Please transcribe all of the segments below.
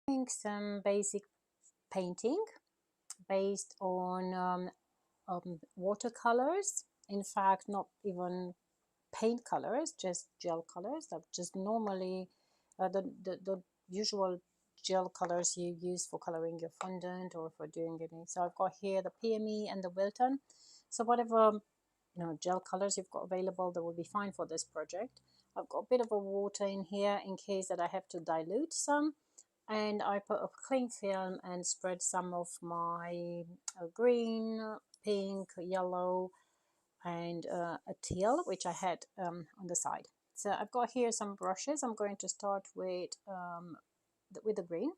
doing some basic painting based on watercolors. In fact, not even paint colors, just gel colors that just normally the usual gel colors you use for coloring your fondant or for doing anything. So I've got here the PME and the Wilton. So whatever gel colors you've got available, that will be fine for this project. I've got a bit of a water in here in case that I have to dilute some, and I put a cling film and spread some of my green, pink, yellow, and a teal, which I had on the side. So I've got here some brushes. I'm going to start with the green.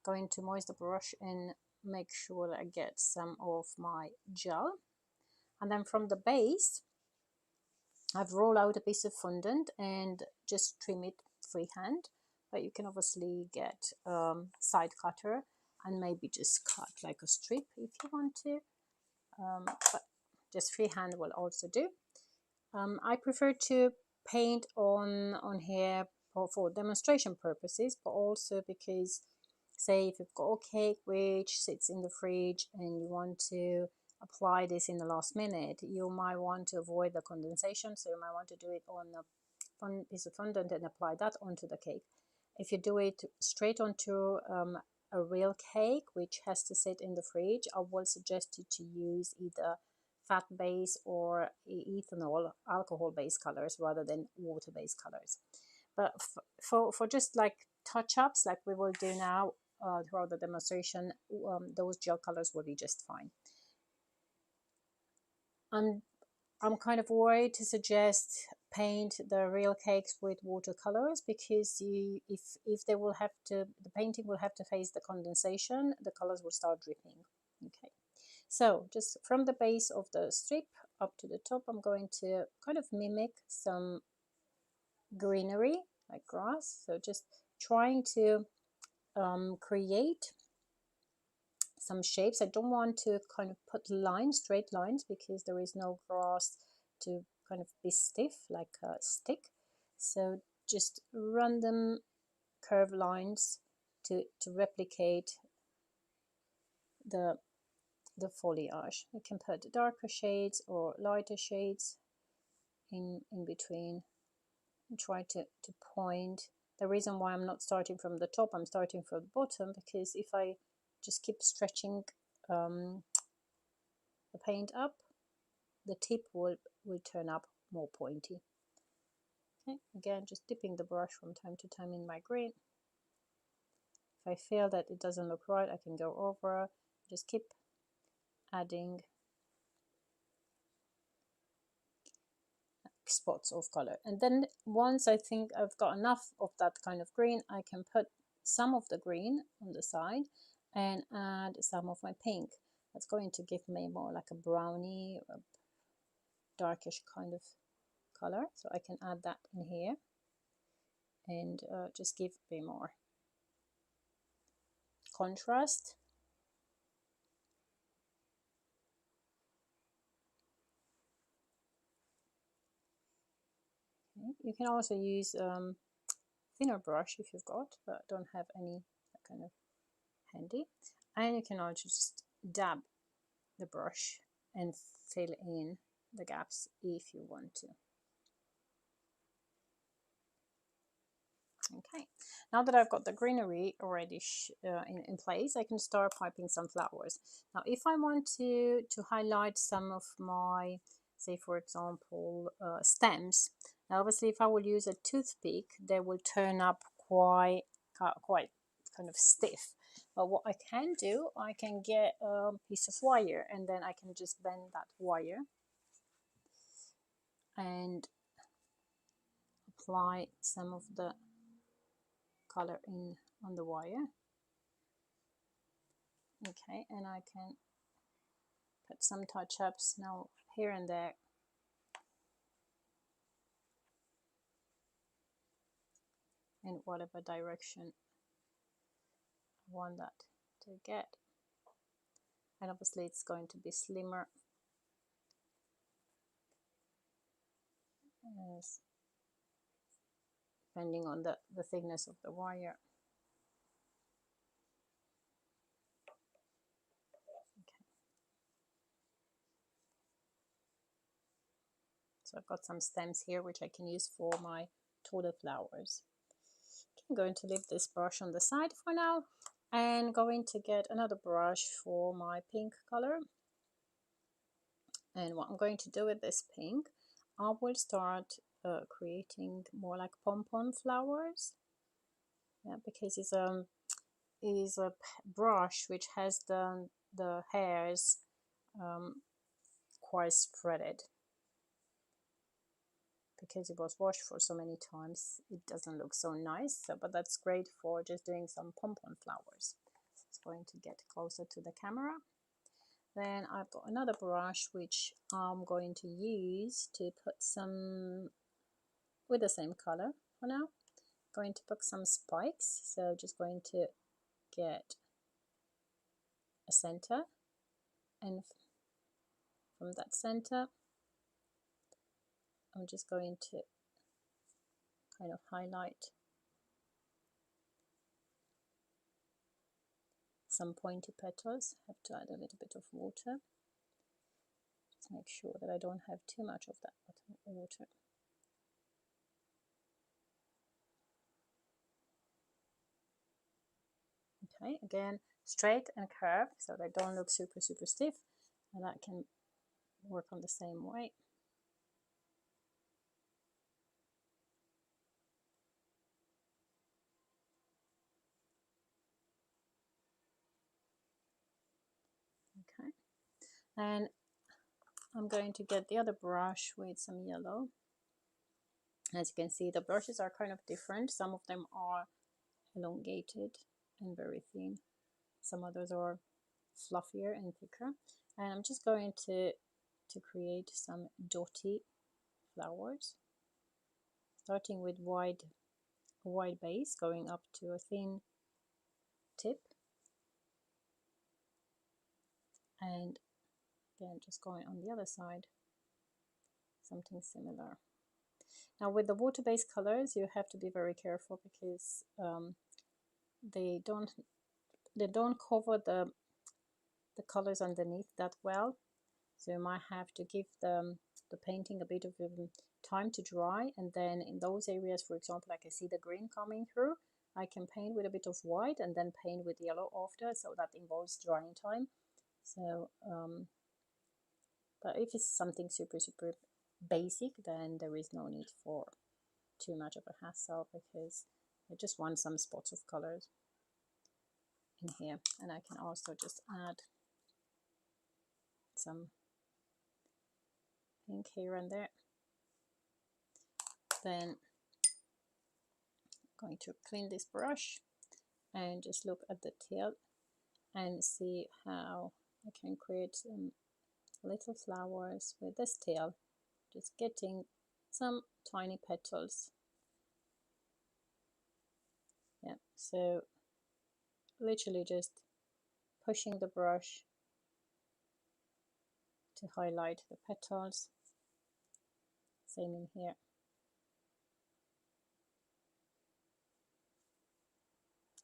Going to moist the brush and make sure that I get some of my gel. And then from the base, I've rolled out a piece of fondant and just trim it freehand. But you can obviously get side cutter and maybe just cut like a strip if you want to. But just freehand will also do. I prefer to paint on here for demonstration purposes, but also because, say, if you've got a cake which sits in the fridge and you want to apply this in the last minute, you might want to avoid the condensation, so you might want to do it on a piece of fondant and apply that onto the cake. If you do it straight onto a real cake which has to sit in the fridge, I will suggest you to use either fat base or ethanol alcohol based colors rather than water based colors. But for just like touch-ups like we will do now throughout the demonstration, those gel colors will be just fine. I'm kind of worried to suggest paint the real cakes with watercolors, because if they will have to, the painting will have to face the condensation, the colors will start dripping. Okay, so just from the base of the strip up to the top, I'm going to kind of mimic some greenery like grass. So just trying to create some shapes. I don't want to kind of put lines, straight lines, because there is no grass to kind of be stiff like a stick. So just random curved lines to replicate the foliage. You can put darker shades or lighter shades in between and try to point. The reason why I'm not starting from the top, I'm starting from the bottom, because if I just keep stretching the paint up, the tip will turn up more pointy. Okay, again, just dipping the brush from time to time in my green. If I feel that it doesn't look right, I can go over, just keep adding spots of color. And then once I think I've got enough of that kind of green, I can put some of the green on the side and add some of my pink. That's going to give me more like a brownie or darkish kind of color. So I can add that in here and just give a bit more contrast. Okay. You can also use thinner brush if you've got, but don't have any kind of handy. And you can also just dab the brush and fill in the gaps if you want to. Okay, now that I've got the greenery already in place, I can start piping some flowers. Now, if I want to highlight some of my, say for example, stems, now obviously if I will use a toothpick, they will turn up quite kind of stiff. But what I can do, I can get a piece of wire and then I can just bend that wire and apply some of the color in on the wire. Okay, and I can put some touch-ups now here and there. In whatever direction I want that to get. And obviously it's going to be slimmer depending on the thickness of the wire. So I've got some stems here which I can use for my taller flowers. Okay, I'm going to leave this brush on the side for now and going to get another brush for my pink color. And what I'm going to do with this pink, I will start creating more like pom-pom flowers. Yeah, because it's a brush which has the hairs quite spreaded. Because it was washed for so many times, it doesn't look so nice. So, but that's great for just doing some pom-pom flowers. It's going to get closer to the camera. Then I've got another brush which I'm going to use to put some with the same color for now. Going to put some spikes. So just going to get a center, and from that center I'm just going to kind of highlight some pointy petals. Have to add a little bit of water. Just make sure that I don't have too much of that water. Okay, again, straight and curved so they don't look super stiff, and that can work on the same way. Okay, and I'm going to get the other brush with some yellow. As you can see, the brushes are kind of different. Some of them are elongated and very thin. Some others are fluffier and thicker. And I'm just going to create some dotty flowers, starting with a wide base, going up to a thin tip, and again just going on the other side, something similar. Now with the water-based colors, you have to be very careful because they don't cover the colors underneath that well. So you might have to give the painting a bit of time to dry, and then in those areas, for example, I can see the green coming through, I can paint with a bit of white and then paint with yellow after, so that involves drying time. So but if it's something super basic, then there is no need for too much of a hassle, because I just want some spots of colors in here, and I can also just add some pink here and there. Then I'm going to clean this brush and just look at the tail and see how I can create some little flowers with this tail, just getting some tiny petals. Yeah, so literally just pushing the brush to highlight the petals. Same in here.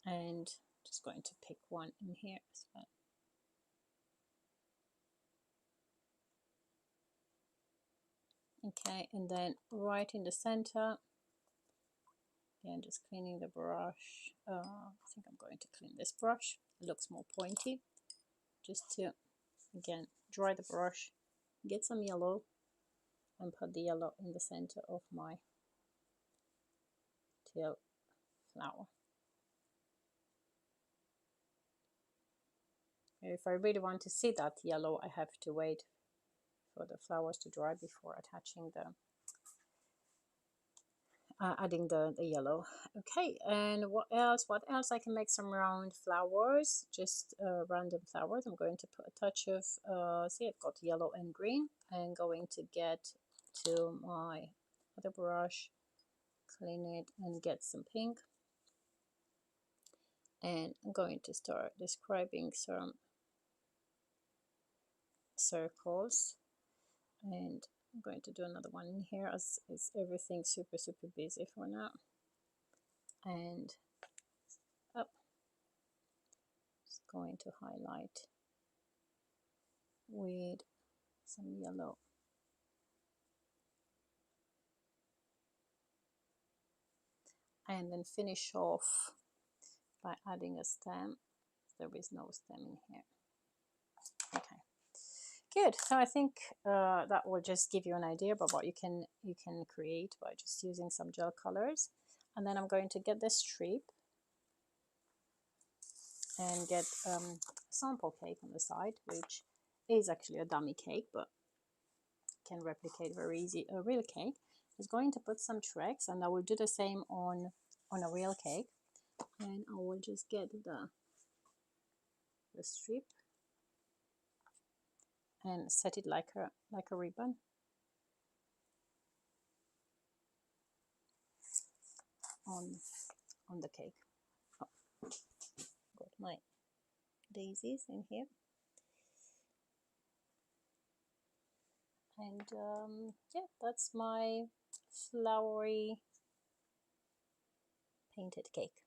And just going to pick one in here as well. Okay, and then right in the center, again just cleaning the brush. I think I'm going to clean this brush. It looks more pointy. Just to, again, dry the brush, get some yellow, and put the yellow in the center of my tail flower. If I really want to see that yellow, I have to wait for the flowers to dry before attaching the adding the yellow. Okay, and what else I can make some round flowers, just random flowers. I'm going to put a touch of see, I've got yellow and green, and going to get to my other brush, clean it and get some pink, and I'm going to start describing some circles, and I'm going to do another one in here as is everything super busy for now. And up, just going to highlight with some yellow and then finish off by adding a stem. There is no stem in here. Okay, good. So I think that will just give you an idea about what you can create by just using some gel colors. And then I'm going to get this strip and get a sample cake on the side, which is actually a dummy cake, but can replicate very easy a real cake. Is going to put some tracks, and I will do the same on a real cake. And I will just get the strip and set it like a ribbon on the cake. Oh, got my daisies in here, and yeah, that's my flowery painted cake.